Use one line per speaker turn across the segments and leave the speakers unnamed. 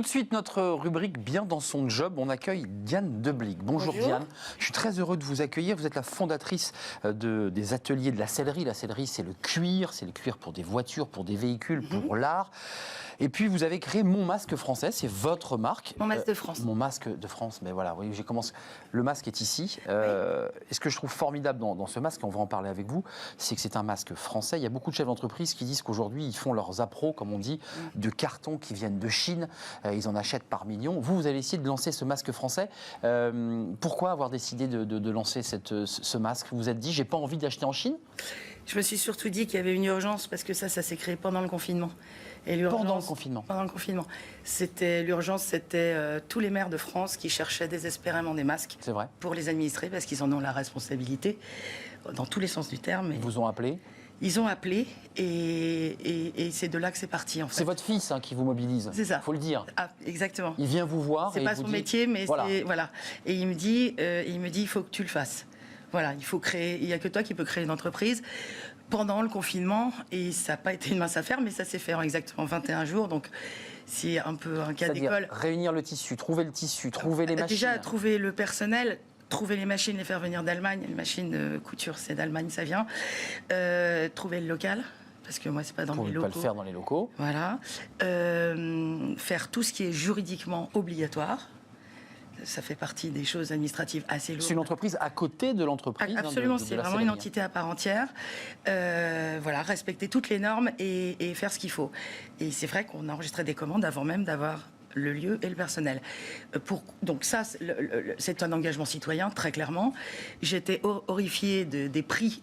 Tout de suite, notre rubrique Bien dans son job, on accueille Diane Deblic. Bonjour Diane, je suis très heureux de vous accueillir. Vous êtes la fondatrice des ateliers de la sellerie. La sellerie, c'est le cuir pour des voitures, pour des véhicules, pour l'art. Et puis, vous avez créé Mon Masque Français, c'est votre marque.
Mon Masque de France.
Mon Masque de France, mais voilà, oui, j'ai commencé. Le masque est ici.
Oui.
Et ce que je trouve formidable dans ce masque, et on va en parler avec vous, c'est que c'est un masque français. Il y a beaucoup de chefs d'entreprise qui disent qu'aujourd'hui, ils font leurs appros, comme on dit, de cartons qui viennent de Chine. Ils en achètent par millions. Vous allez essayer de lancer ce masque français. Pourquoi avoir décidé de lancer ce masque? Vous vous êtes dit, j'ai pas envie d'acheter en Chine?
Je me suis surtout dit qu'il y avait une urgence parce que ça s'est créé pendant le confinement. Et
pendant le confinement.
Pendant le confinement. L'urgence, c'était tous les maires de France qui cherchaient désespérément des masques.
C'est vrai.
Pour les administrer parce qu'ils en ont la responsabilité, dans tous les sens du terme.
Ils vous ont appelé?
Ils ont appelé et c'est de là que c'est parti en fait.
C'est votre fils qui vous mobilise.
C'est ça.
Il faut le dire.
Ah, exactement.
Il vient vous voir.
C'est pas son métier, mais
voilà.
Voilà. Et il me dit, il faut que tu le fasses. Voilà, il faut créer. Il n'y a que toi qui peux créer une entreprise pendant le confinement et ça n'a pas été une mince affaire, mais ça s'est fait en exactement 21 jours. Donc c'est un peu un cas d'école.
Réunir le tissu, trouver le tissu, trouver les machines.
Déjà trouver le personnel. Trouver les machines, les faire venir d'Allemagne. Les machines de couture, c'est d'Allemagne, ça vient. Trouver le local, parce que moi, c'est pas dans les locaux.
Vous ne pouvez pas le faire dans les locaux.
Voilà. Faire tout ce qui est juridiquement obligatoire. Ça fait partie des choses administratives assez lourdes.
C'est une entreprise à côté de l'entreprise.
Absolument, c'est vraiment une entité à part entière. Voilà, respecter toutes les normes et faire ce qu'il faut. Et c'est vrai qu'on a enregistré des commandes avant même d'avoir le lieu et le personnel. Donc ça, c'est un engagement citoyen, très clairement. J'étais horrifiée des prix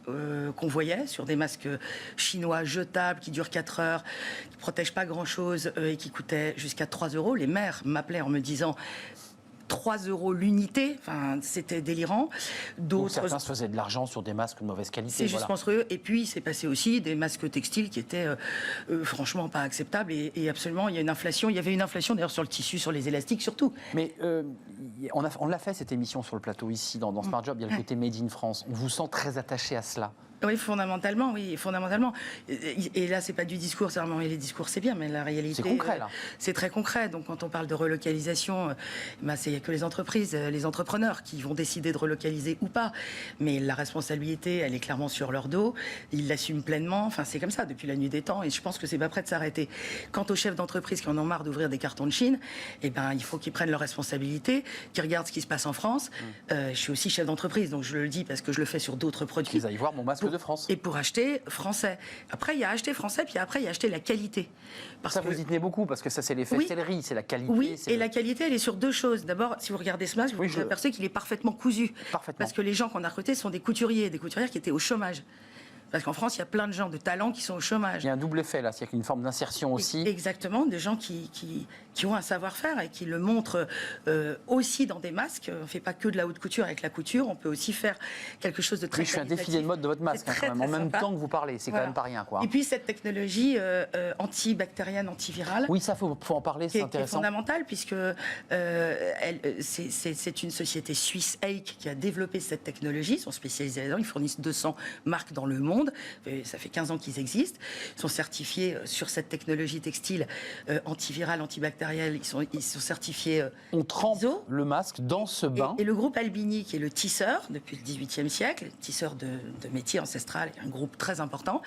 qu'on voyait sur des masques chinois jetables qui durent 4 heures, qui ne protègent pas grand-chose et qui coûtaient jusqu'à 3 €. Les maires m'appelaient en me disant 3 € l'unité, enfin, c'était délirant.
Donc certains se faisaient de l'argent sur des masques de mauvaise qualité.
C'est juste monstrueux. Et puis, il s'est passé aussi des masques textiles qui étaient franchement pas acceptables. Et absolument, il y a une inflation. Il y avait une inflation d'ailleurs sur le tissu, sur les élastiques surtout.
Mais on l'a fait cette émission sur le plateau ici, dans Smart Job. Il y a le côté Made in France. On vous sent très attaché à cela.
Oui, fondamentalement. Et là, c'est pas du discours, c'est vraiment les discours, c'est bien, mais la réalité,
c'est concret là.
C'est très concret. Donc, quand on parle de relocalisation, c'est que les entreprises, les entrepreneurs qui vont décider de relocaliser ou pas. Mais la responsabilité, elle est clairement sur leur dos. Ils l'assument pleinement. Enfin, c'est comme ça depuis la nuit des temps. Et je pense que c'est pas prêt de s'arrêter. Quant aux chefs d'entreprise qui en ont marre d'ouvrir des cartons de Chine, il faut qu'ils prennent leurs responsabilités, qu'ils regardent ce qui se passe en France. Je suis aussi chef d'entreprise, donc je le dis parce que je le fais sur d'autres produits.
Vous allez voir Mon Masque de France.
Et pour acheter français. Après, il y a acheter français, puis après, il y a acheter la qualité.
Vous y tenez beaucoup, parce que ça, c'est l'effet sellerie, c'est la qualité.
Oui, et la qualité, elle est sur deux choses. D'abord, si vous regardez ce masque, vous vous apercevez qu'il est parfaitement cousu.
Parfaitement.
Parce que les gens qu'on a recrutés sont des couturières qui étaient au chômage. Parce qu'en France, il y a plein de gens de talent qui sont au chômage.
Il y a un double effet là, c'est-à-dire qu'il y a une forme d'insertion aussi.
Exactement, des gens qui ont un savoir-faire et qui le montrent aussi dans des masques. On ne fait pas que de la haute couture avec la couture, on peut aussi faire quelque chose de très
je fais un défilé de mode de votre masque quand même, en même temps que vous parlez, c'est quand même pas rien quoi.
Et puis cette technologie antibactérienne, antivirale.
Oui, ça faut en parler, c'est intéressant.
C'est fondamental puisque c'est une société suisse, Eik, qui a développé cette technologie. Ils sont spécialisés là-dedans, ils fournissent 200 marques dans le monde. Ça fait 15 ans qu'ils existent. Ils sont certifiés sur cette technologie textile antivirale, antibactérielle. Ils sont certifiés
On trempe
ISO.
Le masque dans ce bain.
Et le groupe Albini, qui est le tisseur depuis le XVIIIe siècle, tisseur de métier ancestral, un groupe très important,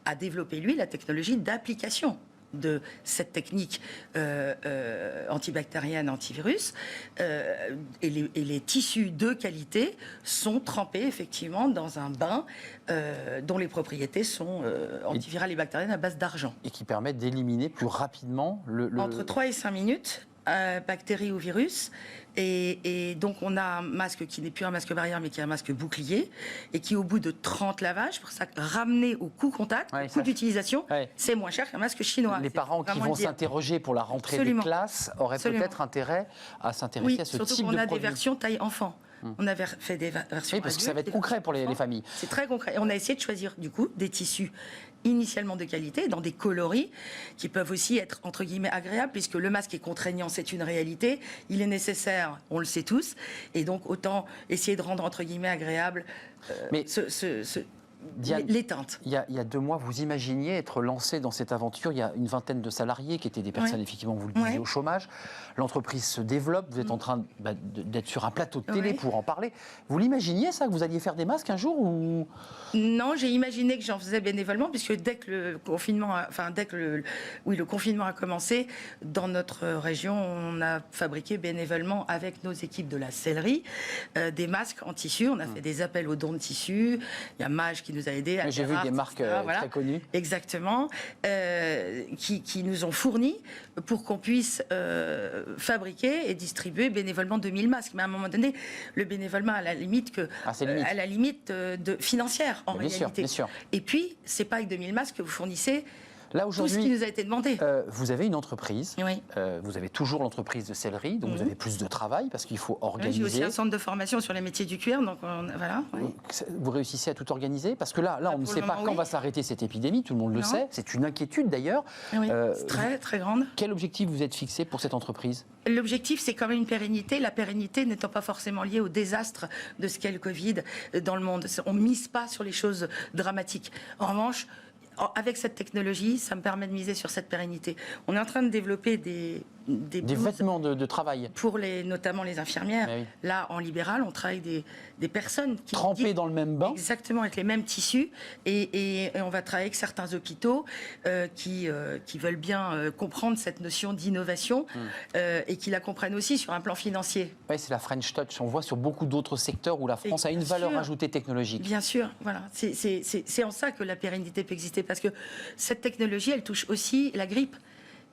a développé, lui, la technologie d'application de cette technique antibactérienne, antivirus, et les tissus de qualité sont trempés effectivement dans un bain dont les propriétés sont antivirales et bactériennes à base d'argent.
Et qui permet d'éliminer plus rapidement
Entre 3 et 5 minutes, bactéries ou virus. Et donc, on a un masque qui n'est plus un masque barrière, mais qui est un masque bouclier, et qui, au bout de 30 lavages, pour ça, ramené au coût contact, au coût d'utilisation, c'est moins cher qu'un masque chinois.
Les parents qui vont s'interroger pour la rentrée des classes auraient peut-être intérêt à s'intéresser à ce type de produit.
Surtout qu'on a des versions taille enfant. On avait fait des versions
parce que ça va être concret pour les familles.
C'est très concret. Et on a essayé de choisir, du coup, des tissus initialement de qualité, dans des coloris qui peuvent aussi être, entre guillemets, agréables, puisque le masque est contraignant, c'est une réalité. Il est nécessaire, on le sait tous. Et donc, autant essayer de rendre, entre guillemets, agréable
Diane,
l'éteinte.
Il y a 2 mois, vous imaginiez être lancé dans cette aventure. Il y a une vingtaine de salariés qui étaient des personnes, effectivement, vous le disiez, au chômage. L'entreprise se développe. Vous êtes en train d'être sur un plateau de télé pour en parler. Vous l'imaginiez, ça, que vous alliez faire des masques un jour ou...
Non, j'ai imaginé que j'en faisais bénévolement, puisque dès que le confinement a commencé, dans notre région, on a fabriqué bénévolement avec nos équipes de la sellerie des masques en tissu. On a fait des appels aux dons de tissu. Il y a Mage qui nous a aidés.
J'ai vu des marques très connues.
Exactement. Qui nous ont fourni pour qu'on puisse fabriquer et distribuer bénévolement 2000 masques. Mais à un moment donné, le bénévolement à la limite financière en réalité.
Bien sûr.
Et puis, c'est pas avec 2000 masques que vous fournissez
là,
tout ce qui nous a été demandé.
Vous avez une entreprise, vous avez toujours l'entreprise de sellerie, donc vous avez plus de travail parce qu'il faut organiser.
J'ai aussi un centre de formation sur les métiers du cuir, donc voilà.
Vous réussissez à tout organiser parce que là on ne sait pas quand va s'arrêter cette épidémie, tout le monde le sait, c'est une inquiétude d'ailleurs.
C'est très, très grande.
Quel objectif vous êtes fixé pour cette entreprise ?
L'objectif, c'est quand même une pérennité, la pérennité n'étant pas forcément liée au désastre de ce qu'est le Covid dans le monde. On ne mise pas sur les choses dramatiques. En revanche, avec cette technologie, ça me permet de miser sur cette pérennité. On est en train de développer des
vêtements de travail.
Pour notamment les infirmières. Là, en libéral, on travaille des personnes qui...
Trempées dans le même bain.
Exactement, avec les mêmes tissus. Et on va travailler avec certains hôpitaux qui veulent bien comprendre cette notion d'innovation et qui la comprennent aussi sur un plan financier.
Oui, c'est la French Touch. On voit sur beaucoup d'autres secteurs où la France a une valeur ajoutée technologique.
Bien sûr, voilà. C'est en ça que la pérennité peut exister. Parce que cette technologie, elle touche aussi la grippe.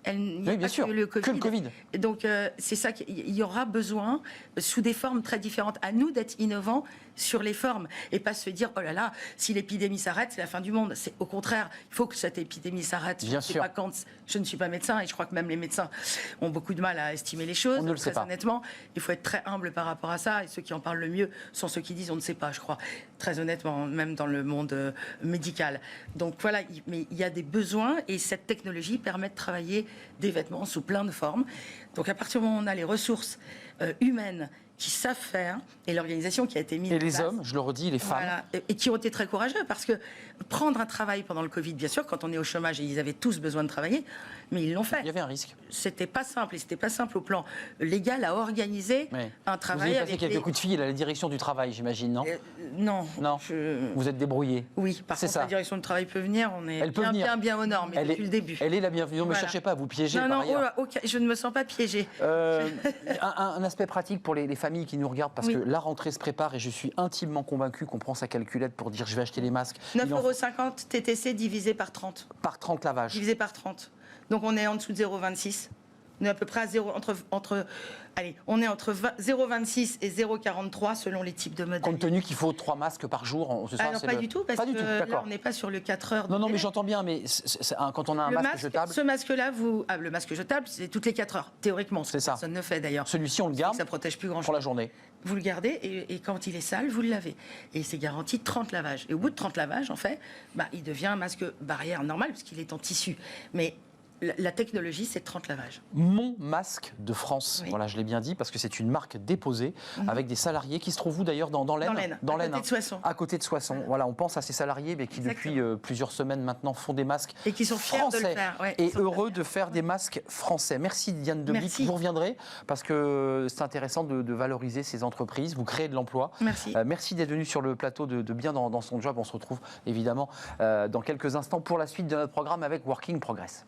Oui, bien sûr, que le Covid.
Donc, c'est ça qu'il y aura besoin, sous des formes très différentes. À nous d'être innovants sur les formes et pas se dire, oh là là, si l'épidémie s'arrête, c'est la fin du monde. C'est au contraire, il faut que cette épidémie s'arrête.
Bien sûr.
Je ne suis pas médecin et je crois que même les médecins ont beaucoup de mal à estimer les choses.
On ne le sait pas.
Honnêtement, il faut être très humble par rapport à ça. Et ceux qui en parlent le mieux sont ceux qui disent, on ne sait pas, je crois. Très honnêtement, même dans le monde médical. Donc voilà, mais il y a des besoins et cette technologie permet de travailler des vêtements sous plein de formes. Donc à partir du moment où on a les ressources humaines qui savent faire, et l'organisation qui a été mise en place.
Et les hommes, je le redis, les femmes.
Voilà, et qui ont été très courageux, parce que prendre un travail pendant le Covid, bien sûr, quand on est au chômage, et ils avaient tous besoin de travailler, mais ils l'ont fait.
Il y avait un risque.
C'était pas simple, et c'était pas simple au plan légal à organiser un travail.
Vous avez passé quelques coups de fil à la direction du travail, j'imagine, non?
Non.
Vous êtes débrouillé.
Oui, par contre, la direction du travail peut venir, on est bien aux normes, depuis le début.
Elle est la bienvenue, ne me cherchez pas à vous piéger par ailleurs.
Non, je ne me sens pas piégée.
Un aspect pratique pour les familles qui nous regardent, parce que la rentrée se prépare et je suis intimement convaincu qu'on prend sa calculette pour dire je vais acheter les masques.
9,50 € TTC divisé par 30.
Par 30 lavages.
Divisé par 30. Donc on est en dessous de 0,26. On est à peu près à 0,26 et 0,43 selon les types de modèles.
Compte tenu qu'il faut 3 masques par jour, ce soir,
non, pas du tout, parce que là, on n'est pas sur le 4 heures.
Non, mais j'entends bien, mais quand on a un masque jetable...
Ce masque-là, le masque jetable, c'est toutes les 4 heures, théoriquement.
C'est ça.
Personne ne fait d'ailleurs.
Celui-ci, on le garde.
Ça protège plus grand-chose.
Pour la journée.
Vous le gardez et quand il est sale, vous le lavez. Et c'est garanti 30 lavages. Et au bout de 30 lavages, en fait, il devient un masque barrière normal, puisqu'il est en tissu. Mais la technologie, c'est 30 lavages.
Mon masque de France, voilà, je l'ai bien dit, parce que c'est une marque déposée avec des salariés qui se trouvent où d'ailleurs dans l'Aisne,
à côté de Soissons.
À côté de Soissons. Voilà, on pense à ces salariés mais qui depuis plusieurs semaines maintenant font des masques
et qui sont fiers
français
de le faire.
Et heureux de faire des masques français. Merci Diane Debic, vous reviendrez parce que c'est intéressant de valoriser ces entreprises, vous créez de l'emploi.
Merci.
Merci d'être venu sur le plateau de Bien dans son job. On se retrouve évidemment dans quelques instants pour la suite de notre programme avec Working Progress.